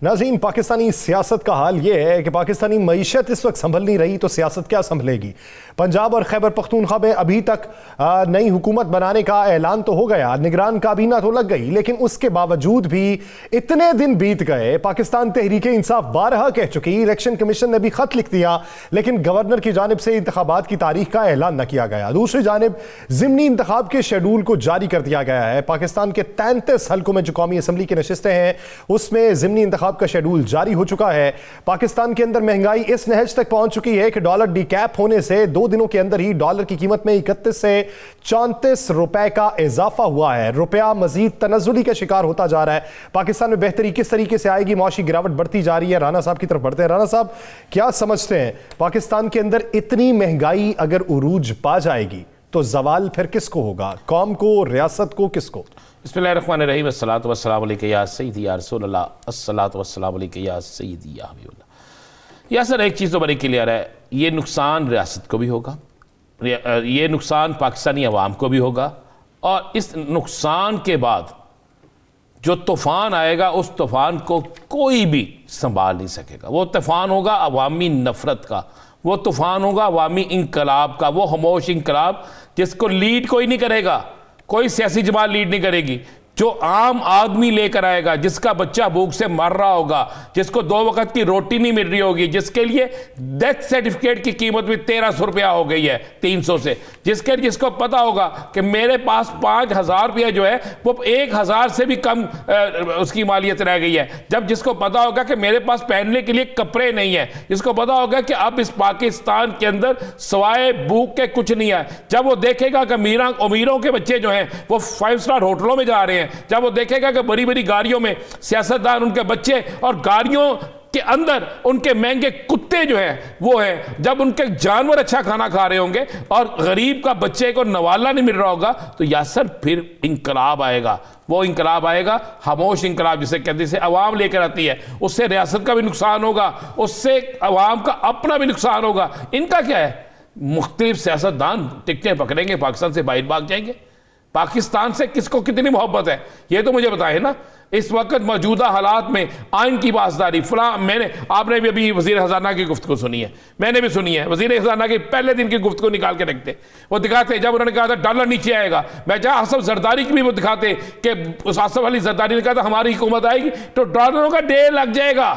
नाज़रीन, पाकिस्तानी सियासत का हाल यह है कि पाकिस्तानी मईशत इस वक्त संभल नहीं रही तो सियासत क्या संभलेगी। पंजाब और खैबर पख्तूनख्वा में अभी तक नई हुकूमत बनाने का ऐलान तो हो गया, निगरान काबीना तो लग गई, लेकिन उसके बावजूद भी इतने दिन बीत गए। पाकिस्तान तहरीक इंसाफ बारहा कह चुकी, इलेक्शन कमीशन ने भी खत लिख दिया, लेकिन गवर्नर की जानिब से इंतखाबात की तारीख का ऐलान न किया गया। दूसरी जानिब ज़िमनी इंतखाब के शेड्यूल को जारी कर दिया गया है। पाकिस्तान के 33 हल्कों में जो कौमी असम्बली की नशिस्तें हैं उसमें ज़िमनी इंतखाब का शेड्यूल जारी हो चुका है। पाकिस्तान के अंदर महंगाई इस नहज तक पहुंच चुकी है कि डॉलर डीकैप होने से 2 दिनों के अंदर ही डॉलर की कीमत में 31 से 34 रुपए का इजाफा हुआ है। रुपया मजीद तनज़्ज़ुली का शिकार होता जा रहा है। पाकिस्तान में बेहतरी किस तरीके से आएगी, मौशी गिरावट बढ़ती जा रही है। राना साहब की तरफ बढ़ते हैं। राना साहब, क्या समझते हैं, पाकिस्तान के अंदर इतनी महंगाई अगर उरूज पा जाएगी तो जवाल फिर किसको होगा, कौम को, रियासत को, किसको? बिस्मिल्लाहिर्रहमानिर्रहीम, अस्सलातु वस्सलामु अलैका या सय्यदी या रसूलल्लाह, अस्सलातु वस्सलामु अलैका या सय्यदी या हबीबल्लाह। या सर, एक चीज़ तो बड़ी क्लियर है, ये नुकसान रियासत को भी होगा, ये नुकसान पाकिस्तानी अवाम को भी होगा, और इस नुकसान के बाद जो तूफ़ान आएगा उस तूफ़ान को कोई भी संभाल नहीं सकेगा। वो तूफ़ान होगा अवामी नफ़रत का, वो तूफ़ान होगा अवामी इंकलाब का, वो खामोश इंकलाब जिसको लीड कोई नहीं करेगा, कोई सियासी जमात लीड नहीं करेगी, जो आम आदमी लेकर आएगा, जिसका बच्चा भूख से मर रहा होगा, जिसको 2 वक्त की रोटी नहीं मिल रही होगी, जिसके लिए डेथ सर्टिफिकेट की कीमत भी 1300 रुपया हो गई है 300 से, जिसको पता होगा कि मेरे पास 5000 रुपया जो है वो 1000 से भी कम उसकी मालियत रह गई है, जब जिसको पता होगा कि मेरे पास पहनने के लिए कपड़े नहीं है, जिसको पता होगा कि अब इस पाकिस्तान के अंदर सवाए भूख के कुछ नहीं है, जब वो देखेगा कि अमीरों के बच्चे जो हैं वो 5 स्टार होटलों में जा रहे हैं, जब वो देखेगा कि बड़ी बड़ी गाड़ियों में सियासतदान उनके बच्चे, और गाड़ियों के अंदर उनके महंगे कुत्ते जो हैं वो हैं, जब उनके जानवर अच्छा खाना खा रहे होंगे और गरीब का बच्चे को नवाला नहीं मिल रहा होगा, तो यासर फिर इंकलाब आएगा। वो इंकलाब आएगा खामोश इंकलाब जिसे कहते हैं, अवाम लेकर आती है, उससे रियासत का भी नुकसान होगा, उससे अवाम का अपना भी नुकसान होगा। इनका क्या है, मुख्तलिफ सियासतदान टिकटें पकड़ेंगे, पाकिस्तान से बाहर भाग जाएंगे। पाकिस्तान से किसको कितनी मोहब्बत है ये तो मुझे बताए ना। इस वक्त मौजूदा हालात में आइन की पासदारी आपने भी अभी वज़ीर ख़ज़ाना की गुफ्तगू सुनी है, मैंने भी सुनी है। वज़ीर ख़ज़ाना की पहले दिन की गुफ्तगू निकाल के रखते, वो दिखाते जब उन्होंने कहा था डॉलर नीचे आएगा, मैं चाहे आसफ जरदारी की भी वो दिखाते कि उस आसफ अली जरदारी ने कहा था हमारी हुकूमत आएगी तो डॉलरों का ढेर लग जाएगा।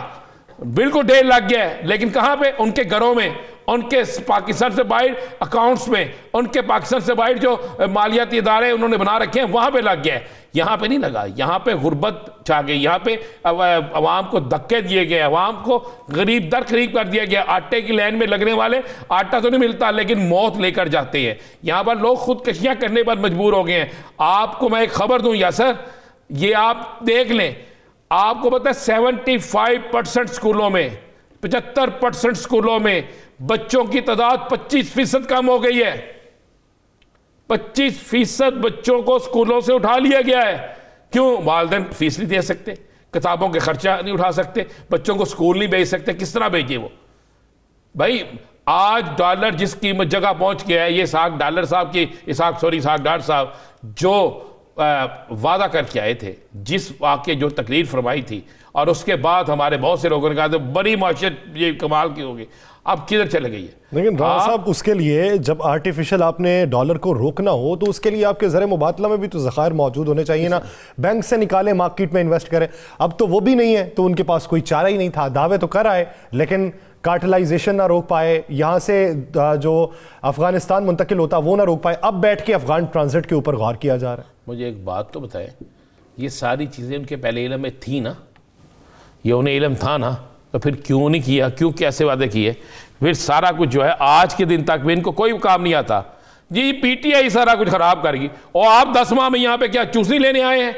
बिल्कुल ढेर लग गया है, लेकिन कहाँ पे, उनके घरों में, उनके पाकिस्तान से बाहर अकाउंट्स में, उनके पाकिस्तान से बाहर जो मालियाती इदारे उन्होंने बना रखे हैं वहाँ पे लग गया है, यहाँ पे नहीं लगा। यहाँ पे गुर्बत छा गई, यहाँ पे अवाम को धक्के दिए गए, अवाम को गरीब दर करीब कर दिया गया। आटे की लाइन में लगने वाले आटा तो नहीं मिलता लेकिन मौत लेकर जाते हैं। यहाँ पर लोग खुदकशियाँ करने पर मजबूर हो गए हैं। आपको मैं एक खबर दूँ यासर, ये आप देख लें, आपको पता है 75% स्कूलों में, 75% स्कूलों में बच्चों की तादाद 25% कम हो गई है। 25% बच्चों को स्कूलों से उठा लिया गया है। क्यों? वालिदैन फीस नहीं दे सकते, किताबों के खर्चा नहीं उठा सकते, बच्चों को स्कूल नहीं भेज सकते, किस तरह भेजे वो? भाई आज डॉलर जिस कीमत जगह पहुंच गया है, ये इसहाक डार साहब जो वादा करके आए थे, जिस वाक़े जो तकरीर फरमाई थी, और उसके बाद हमारे बहुत से लोगों ने कहा था बड़ी माशियत ये कमाल की होगी, अब किधर चले गई है? लेकिन राना साहब, उसके लिए जब आर्टिफिशियल आपने डॉलर को रोकना हो तो उसके लिए आपके ज़र मुबादला में भी तो ज़खायर मौजूद होने चाहिए ना। बैंक से निकाले, मार्केट में इन्वेस्ट करें, अब तो वो भी नहीं है, तो उनके पास कोई चारा ही नहीं था। दावे तो कर आए लेकिन कार्टलाइजेशन ना रोक पाए, यहाँ से जो अफगानिस्तान मुंतकिल होता वो ना रोक पाए, अब बैठ के अफगान ट्रांजिट के ऊपर गौर किया जा रहा है। मुझे एक बात तो बताएं, ये सारी चीज़ें उनके पहले इल्म में थी ना, ये उन्हें इल्म था ना, तो फिर क्यों नहीं किया, क्यों कैसे वादे किए? फिर सारा कुछ जो है आज के दिन तक भी इनको कोई काम नहीं आता जी, पीटीआई सारा कुछ खराब करेगी। और आप 10 माह में यहाँ पे क्या चूसनी लेने आए हैं?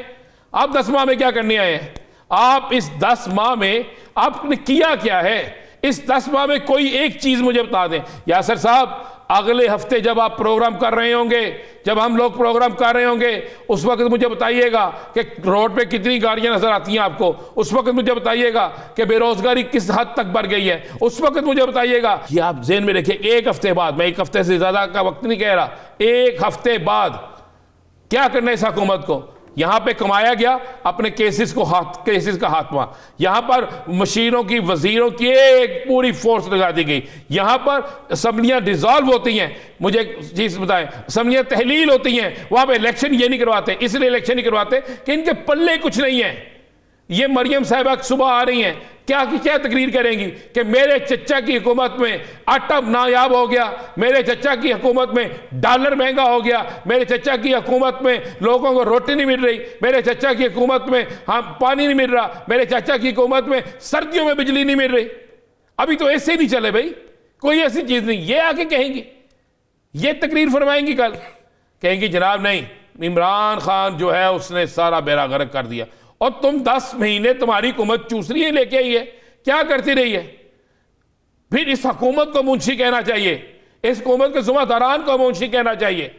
आप 10 माह में क्या करने आए हैं? आप इस 10 माह में आपने किया क्या है? इस 10 माह में कोई एक चीज मुझे बता दें। यासर साहब, अगले हफ्ते जब आप प्रोग्राम कर रहे होंगे, जब हम लोग प्रोग्राम कर रहे होंगे, उस वक्त मुझे बताइएगा कि रोड पे कितनी गाड़ियां नजर आती हैं आपको, उस वक्त मुझे बताइएगा कि बेरोजगारी किस हद तक बढ़ गई है, उस वक्त मुझे बताइएगा। ये आप जेहन में रखिए, एक हफ्ते बाद, मैं एक हफ्ते से ज्यादा का वक्त नहीं कह रहा, एक हफ्ते बाद क्या करना है इस हुकूमत को? यहां पे कमाया गया अपने केसेस का हाथमा, यहां पर मशीरों की, वजीरों की एक पूरी फोर्स लगा दी गई, यहां पर असम्बलियां डिसॉल्व होती हैं। मुझे एक चीज बताएं, असम्बलियां तहलील होती हैं, वहां पे इलेक्शन ये नहीं करवाते, इसलिए इलेक्शन नहीं करवाते कि इनके पल्ले कुछ नहीं है। ये मरियम साहिबा सुबह आ रही हैं, क्या तकरीर करेंगी कि मेरे चचा की हुकूमत में आटा नायाब हो गया, मेरे चचा की हुकूमत में डॉलर महंगा हो गया, मेरे चचा की हुकूमत में लोगों को रोटी नहीं मिल रही, मेरे चचा की हुकूमत में पानी नहीं मिल रहा, मेरे चाचा की हुकूमत में सर्दियों में बिजली नहीं मिल रही। अभी तो ऐसे नहीं चले भाई, कोई ऐसी चीज नहीं। ये आके कहेंगी, ये तकरीर फरमाएंगी, कल कहेंगी जनाब नहीं, इमरान खान जो है उसने सारा बेड़ा गर्क कर दिया। और तुम 10 महीने तुम्हारी हुकूमत चूसरी लेके आई है, क्या करती रही है? फिर इस हुकूमत को मुंशी कहना चाहिए, इस हुकूमत के जुम्मेदारान को मुंशी कहना चाहिए।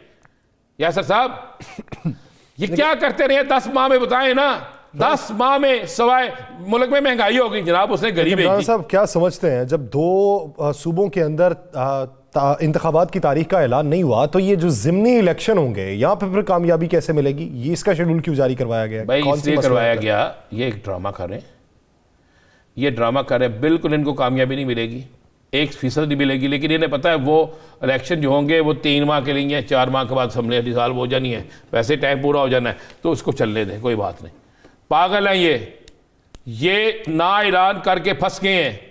यासर साहब ये क्या करते रहे 10 माह में? बताएं ना, 10 माह में सवाए मुल्क में महंगाई होगी जनाब, उसने गरीब साहब क्या समझते हैं, जब 2 सूबों के अंदर इंतखाबात की तारीख का ऐलान नहीं हुआ, तो ये जो ज़िमनी इलेक्शन होंगे यहाँ पे फिर कामयाबी कैसे मिलेगी? ये इसका शेड्यूल क्यों जारी करवाया गया? भाई इसलिए करवाया गया, ये एक ड्रामा कर रहे हैं, ये ड्रामा कर रहे हैं। बिल्कुल इनको कामयाबी नहीं मिलेगी, 1% नहीं मिलेगी। लेकिन इन्हें पता है वो इलेक्शन जो होंगे वो 3 माह के लिए, 4 माह के बाद असम्बली डिसॉल्व हो जानी है, वैसे टाइम पूरा हो जाना है, तो उसको चलने दें, कोई बात नहीं। पागल हैं ये ना ऐलान करके फंस गए हैं।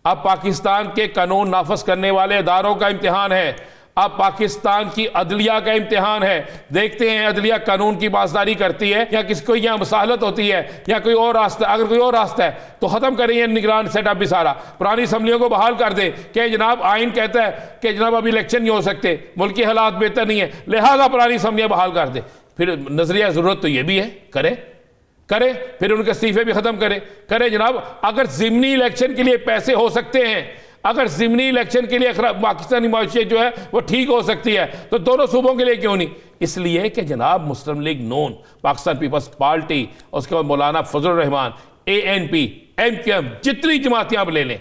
अब पाकिस्तान के कानून नाफज करने वाले इदारों का इम्तिहान है, अब पाकिस्तान की अदलिया का इम्तिहान है। देखते हैं अदलिया कानून की पासदारी करती है या किसको यहाँ मसालत होती है या कोई और रास्ता। अगर कोई और रास्ता है तो ख़त्म करें निगरान सेटअप भी सारा, पुरानी असम्बलियों को बहाल कर दे कि जनाब आइन कहता है कि जनाब अभी इलेक्शन नहीं हो सकते, मुल्क के हालात बेहतर नहीं है, लिहाजा पुरानी असम्बलियाँ बहाल कर दे। फिर नजरिया ज़रूरत तो ये भी है, करे, फिर उनके इस्तीफे भी खत्म करे जनाब। अगर ज़िमनी इलेक्शन के लिए पैसे हो सकते हैं, अगर ज़िमनी इलेक्शन के लिए पाकिस्तानी माशियत जो है वो ठीक हो सकती है, तो दोनों सूबों के लिए क्यों नहीं? इसलिए कि जनाब मुस्लिम लीग नून, पाकिस्तान पीपल्स पार्टी, उसके बाद मौलाना फजल रहमान, ANP, MQM, जितनी जमातें आप ले लें,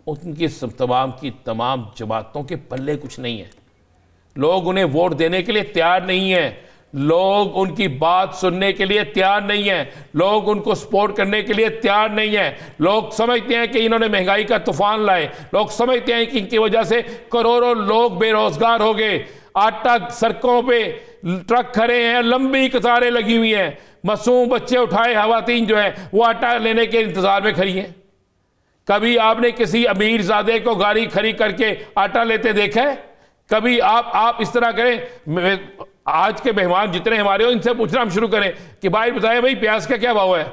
उनकी तमाम जमातों के पल्ले कुछ नहीं है। लोग उन्हें वोट देने के लिए तैयार नहीं है, लोग उनकी बात सुनने के लिए तैयार नहीं है, लोग उनको सपोर्ट करने के लिए तैयार नहीं है। लोग समझते हैं कि इन्होंने महंगाई का तूफान लाए, लोग समझते हैं कि इनकी वजह से करोड़ों लोग बेरोजगार हो गए, आटा सड़कों पे ट्रक खड़े हैं, लंबी कतारें लगी हुई हैं, मासूम बच्चे उठाए खवातीन जो है वो आटा लेने के इंतजार में खड़ी हैं। कभी आपने किसी अमीर ज़ादे को गाड़ी खड़ी करके आटा लेते देखा है? कभी आप इस तरह करें, आज के मेहमान जितने हमारे हो इनसे पूछना हम शुरू करें कि भाई बताएं भाई प्याज का क्या भाव है,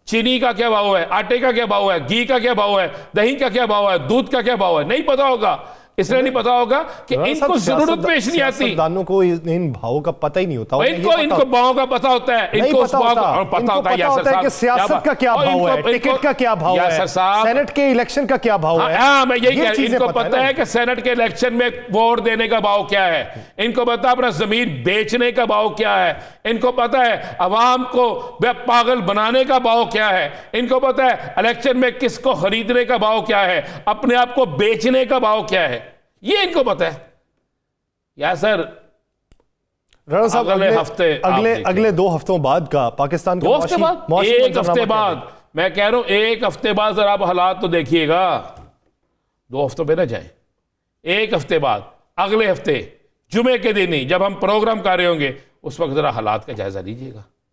चीनी का क्या भाव है, आटे का क्या भाव है, घी का क्या भाव है, दही का क्या भाव है, दूध का क्या भाव है? नहीं पता होगा, इसलिए नहीं पता होगा कि इनको जरूरत पेश नहीं आती। सियासतदानों को इन भावों का पता ही नहीं होता। इनको भावों का पता होता है, इनको उस भाव का पता होता है कि सियासत का क्या भाव है, टिकट का क्या भाव है, सेनेट के इलेक्शन का क्या भाव है। हाँ, मैं यही कह, इनको पता है कि सेनेट के इलेक्शन में वोट देने का भाव क्या है, इनको पता है अपना जमीन बेचने का भाव क्या है, इनको पता है अवाम को पागल बनाने का भाव क्या है, इनको पता है इलेक्शन में किसको खरीदने का भाव क्या है, अपने आप को बेचने का भाव क्या है, ये इनको पता है। या सर राणा साहब अगले 2 हफ्तों बाद का पाकिस्तान का 2 हफ्ते बाद, 1 हफ्ते बाद, मैं कह रहा हूं 1 हफ्ते बाद जरा आप हालात तो देखिएगा, 2 हफ्तों पे ना जाए, 1 हफ्ते बाद, अगले हफ्ते जुमे के दिन ही जब हम प्रोग्राम कर रहे होंगे उस वक्त जरा हालात का जायजा लीजिएगा।